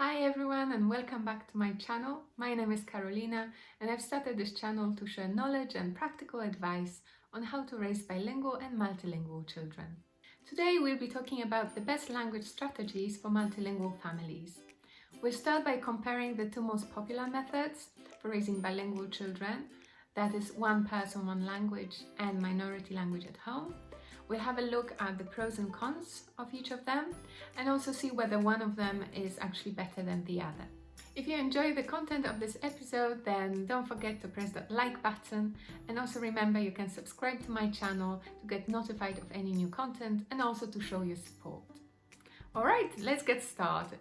Hi everyone and welcome back to my channel. My name is Carolina and I've started this channel to share knowledge and practical advice on how to raise bilingual and multilingual children. Today we'll be talking about the best language strategies for multilingual families. We'll start by comparing the two most popular methods for raising bilingual children, that is one person, one language and minority language at home. We'll have a look at the pros and cons of each of them and also see whether one of them is actually better than the other. If you enjoy the content of this episode, then don't forget to press that like button, and also remember you can subscribe to my channel to get notified of any new content and also to show your support. Alright, let's get started.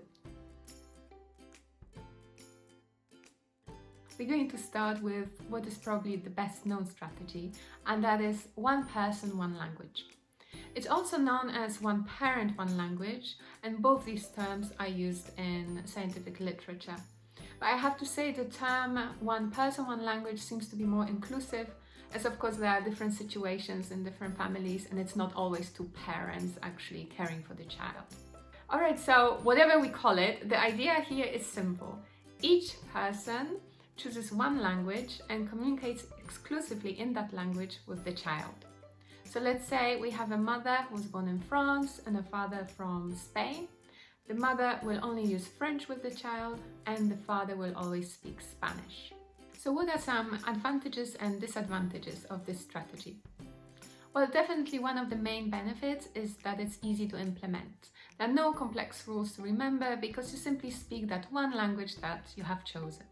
We're going to start with what is probably the best known strategy, and that is one person, one language. It's also known as one parent, one language, and both these terms are used in scientific literature. But I have to say the term one person, one language seems to be more inclusive, as of course there are different situations in different families and it's not always two parents actually caring for the child. Alright, so whatever we call it, the idea here is simple. Each person chooses one language and communicates exclusively in that language with the child. So let's say we have a mother who was born in France and a father from Spain. The mother will only use French with the child and the father will always speak Spanish. So what are some advantages and disadvantages of this strategy? Well, definitely one of the main benefits is that it's easy to implement. There are no complex rules to remember because you simply speak that one language that you have chosen.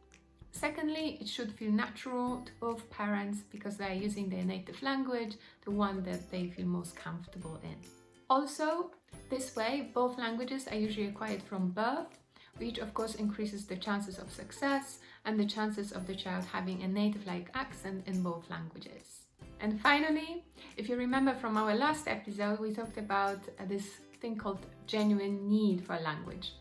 Secondly, it should feel natural to both parents because they are using their native language, the one that they feel most comfortable in. Also, this way, both languages are usually acquired from birth, which of course increases the chances of success and the chances of the child having a native-like accent in both languages. And finally, if you remember from our last episode, we talked about this thing called genuine need for a language.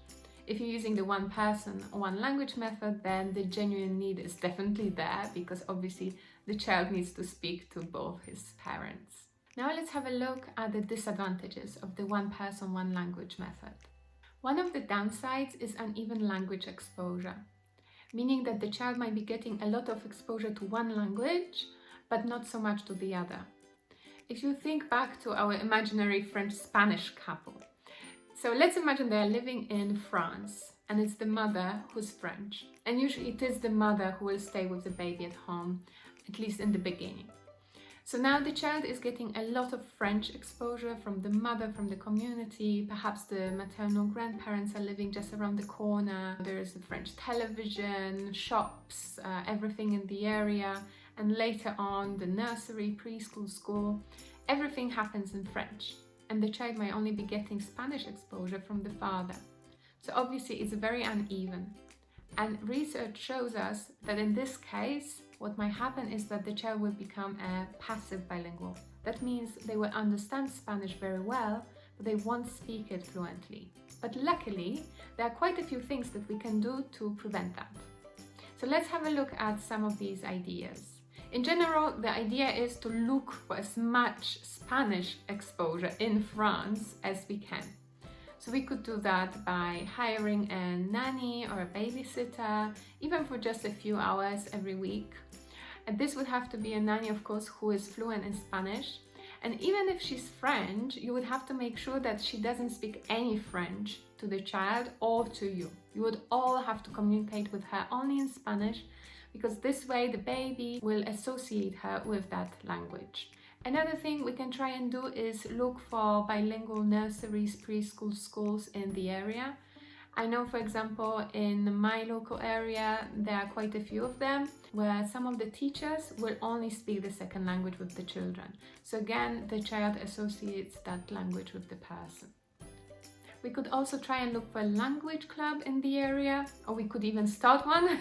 If you're using the one person, one language method, then the genuine need is definitely there because obviously the child needs to speak to both his parents. Now let's have a look at the disadvantages of the one person, one language method. One of the downsides is uneven language exposure, meaning that the child might be getting a lot of exposure to one language, but not so much to the other. If you think back to our imaginary French-Spanish couple, so let's imagine they are living in France and it's the mother who's French. And usually it is the mother who will stay with the baby at home, at least in the beginning. So now the child is getting a lot of French exposure from the mother, from the community. Perhaps the maternal grandparents are living just around the corner. There's the French television, shops, everything in the area. And later on, the nursery, preschool, school, everything happens in French. And the child might only be getting Spanish exposure from the father. So obviously it's very uneven. And research shows us that in this case, what might happen is that the child will become a passive bilingual. That means they will understand Spanish very well, but they won't speak it fluently. But luckily, there are quite a few things that we can do to prevent that. So let's have a look at some of these ideas. In general, the idea is to look for as much Spanish exposure in France as we can. So we could do that by hiring a nanny or a babysitter, even for just a few hours every week. And this would have to be a nanny, of course, who is fluent in Spanish. And even if she's French, you would have to make sure that she doesn't speak any French to the child or to you. You would all have to communicate with her only in Spanish, because this way the baby will associate her with that language. Another thing we can try and do is look for bilingual nurseries, preschool, schools in the area. I know, for example, in my local area, there are quite a few of them where some of the teachers will only speak the second language with the children. So again, the child associates that language with the person. We could also try and look for a language club in the area, or we could even start one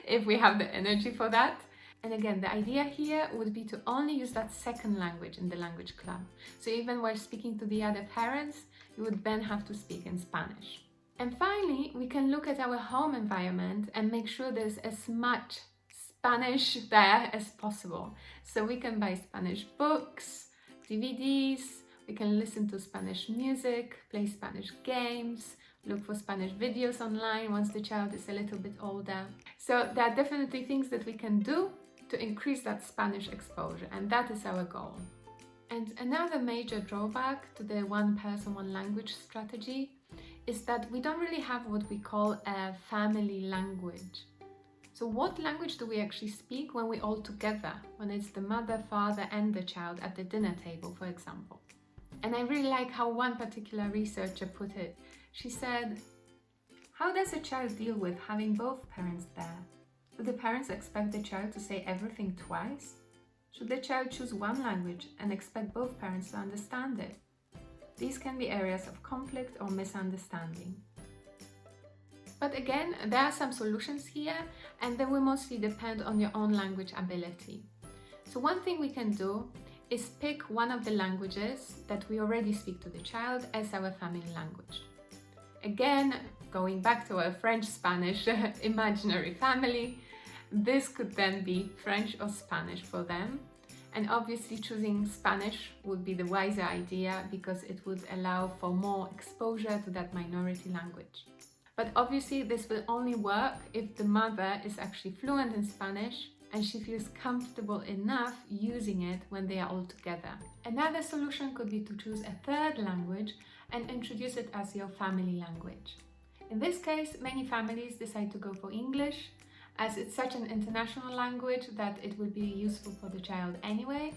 if we have the energy for that. And again, the idea here would be to only use that second language in the language club. So even while speaking to the other parents, you would then have to speak in Spanish. And finally, we can look at our home environment and make sure there's as much Spanish there as possible. So we can buy Spanish books, DVDs, we can listen to Spanish music, play Spanish games, look for Spanish videos online once the child is a little bit older. So there are definitely things that we can do to increase that Spanish exposure, and that is our goal. And another major drawback to the one person, one language strategy is that we don't really have what we call a family language. So what language do we actually speak when we're all together, when it's the mother, father and the child at the dinner table, for example? And I really like how one particular researcher put it. She said, how does a child deal with having both parents there? Do the parents expect the child to say everything twice? Should the child choose one language and expect both parents to understand it? These can be areas of conflict or misunderstanding. But again, there are some solutions here, and they will mostly depend on your own language ability. So one thing we can do is pick one of the languages that we already speak to the child as our family language. Again, going back to our French-Spanish imaginary family, this could then be French or Spanish for them. And obviously choosing Spanish would be the wiser idea because it would allow for more exposure to that minority language. But obviously this will only work if the mother is actually fluent in Spanish and she feels comfortable enough using it when they are all together. Another solution could be to choose a third language and introduce it as your family language. In this case, many families decide to go for English, as it's such an international language that it will be useful for the child anyway.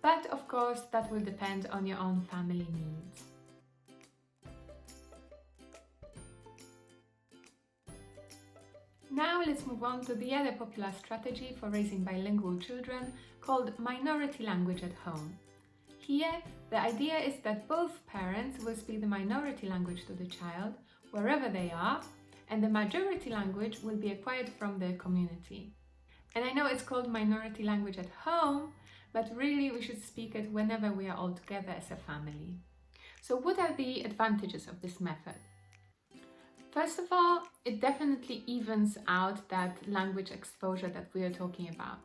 But of course, that will depend on your own family needs. Now let's move on to the other popular strategy for raising bilingual children called minority language at home. Here, the idea is that both parents will speak the minority language to the child wherever they are, and the majority language will be acquired from the community. And I know it's called minority language at home, but really we should speak it whenever we are all together as a family. So what are the advantages of this method? First of all, it definitely evens out that language exposure that we are talking about,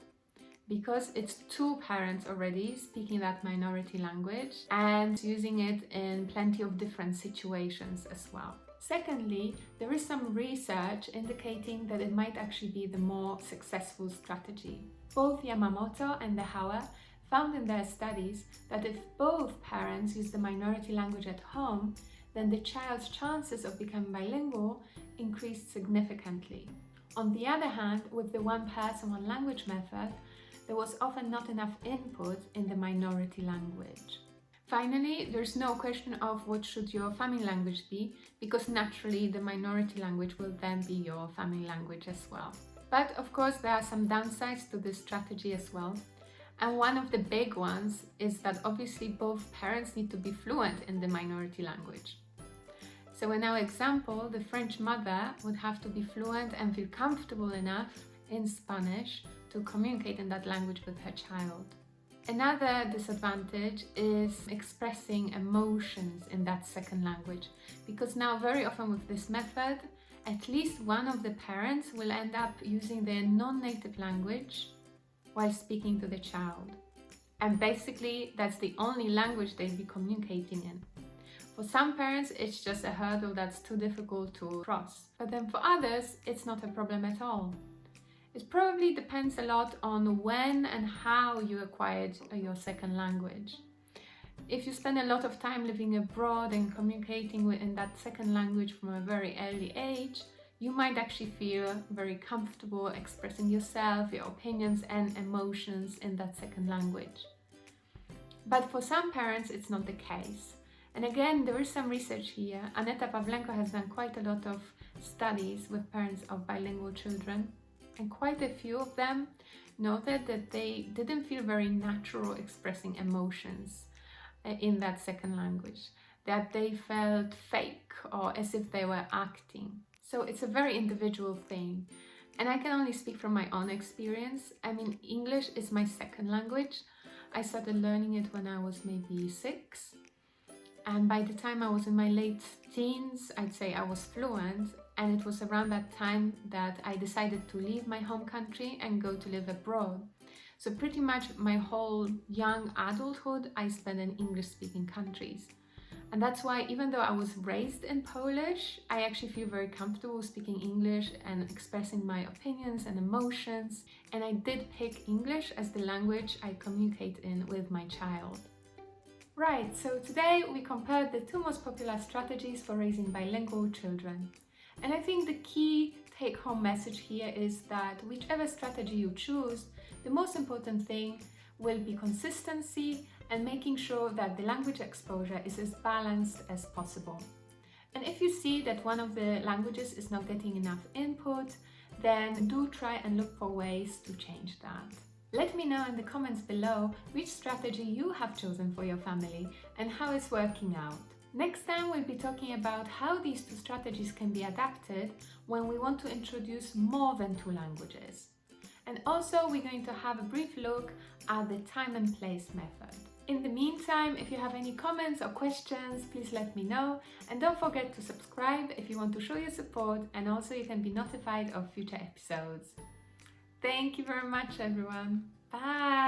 because it's two parents already speaking that minority language and using it in plenty of different situations as well. Secondly, there is some research indicating that it might actually be the more successful strategy. Both Yamamoto and Dehauer found in their studies that if both parents use the minority language at home, then the child's chances of becoming bilingual increased significantly. On the other hand, with the one person, one language method, there was often not enough input in the minority language. Finally, there's no question of what should your family language be, because naturally the minority language will then be your family language as well. But of course there are some downsides to this strategy as well. And one of the big ones is that obviously both parents need to be fluent in the minority language. So in our example, the French mother would have to be fluent and feel comfortable enough in Spanish to communicate in that language with her child. Another disadvantage is expressing emotions in that second language, because now very often with this method, at least one of the parents will end up using their non-native language while speaking to the child. And basically, that's the only language they'll be communicating in. For some parents, it's just a hurdle that's too difficult to cross. But then for others, it's not a problem at all. It probably depends a lot on when and how you acquired your second language. If you spend a lot of time living abroad and communicating in that second language from a very early age, you might actually feel very comfortable expressing yourself, your opinions and emotions in that second language. But for some parents, it's not the case. And again, there is some research here. Aneta Pavlenko has done quite a lot of studies with parents of bilingual children, and quite a few of them noted that they didn't feel very natural expressing emotions in that second language, that they felt fake or as if they were acting. So it's a very individual thing. And I can only speak from my own experience. I mean, English is my second language. I started learning it when I was maybe 6. And by the time I was in my late teens, I'd say I was fluent. And it was around that time that I decided to leave my home country and go to live abroad. So pretty much my whole young adulthood I spent in English-speaking countries. And that's why, even though I was raised in Polish, I actually feel very comfortable speaking English and expressing my opinions and emotions. And I did pick English as the language I communicate in with my child. Right, so today we compared the two most popular strategies for raising bilingual children. And I think the key take-home message here is that whichever strategy you choose, the most important thing will be consistency and making sure that the language exposure is as balanced as possible. And if you see that one of the languages is not getting enough input, then do try and look for ways to change that. Let me know in the comments below which strategy you have chosen for your family and how it's working out. Next time we'll be talking about how these two strategies can be adapted when we want to introduce more than two languages. And also we're going to have a brief look at the time and place method. In the meantime, if you have any comments or questions, please let me know, and don't forget to subscribe if you want to show your support, and also you can be notified of future episodes. Thank you very much, everyone. Bye!